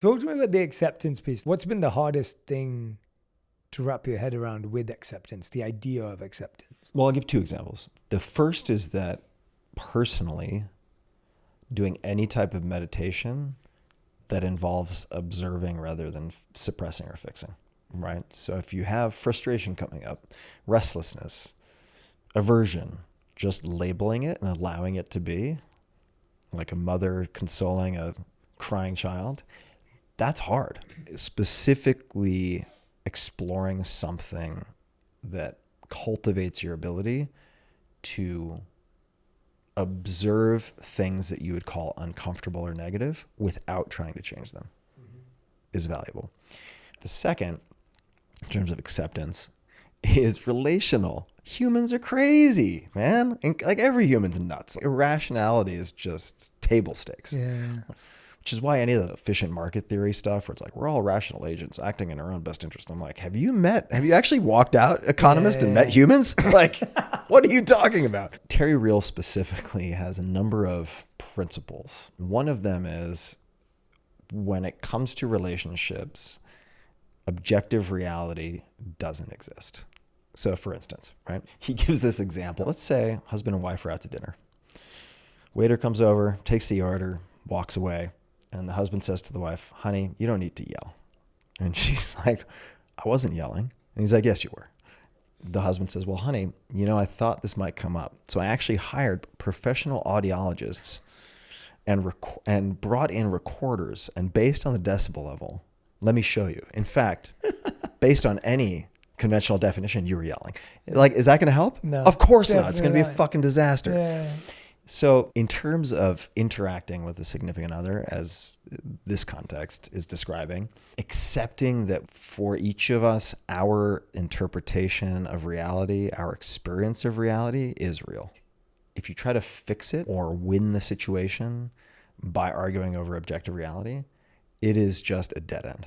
Talk to me about the acceptance piece. What's been the hardest thing to wrap your head around with acceptance, the idea of acceptance? Well, I'll give two examples. The first is that personally, doing any type of meditation that involves observing rather than suppressing or fixing, right? So if you have frustration coming up, restlessness, aversion, just labeling it and allowing it to be, like a mother consoling a crying child, that's hard. Specifically exploring something that cultivates your ability to observe things that you would call uncomfortable or negative without trying to change them is valuable. The second, in terms of acceptance, is relational. Humans are crazy, man. And like every human's nuts. Irrationality is just table stakes. Yeah. Which is why any of the efficient market theory stuff where it's like, we're all rational agents acting in our own best interest. I'm like, have you actually walked out, economist, and met humans? Like, what are you talking about? Terry Real specifically has a number of principles. One of them is when it comes to relationships, objective reality doesn't exist. So for instance, right, he gives this example. Let's say husband and wife are out to dinner. Waiter comes over, takes the order, walks away. And the husband says to the wife, honey, you don't need to yell. And she's like, I wasn't yelling. And he's like, yes, you were. The husband says, well, honey, I thought this might come up. So I actually hired professional audiologists and brought in recorders. And based on the decibel level, let me show you. In fact, based on any conventional definition, you were yelling. Like, is that going to help? No. Of course not. It's going to be a fucking disaster. Yeah. So in terms of interacting with a significant other, as this context is describing, accepting that for each of us, our interpretation of reality, our experience of reality is real. If you try to fix it or win the situation by arguing over objective reality, it is just a dead end.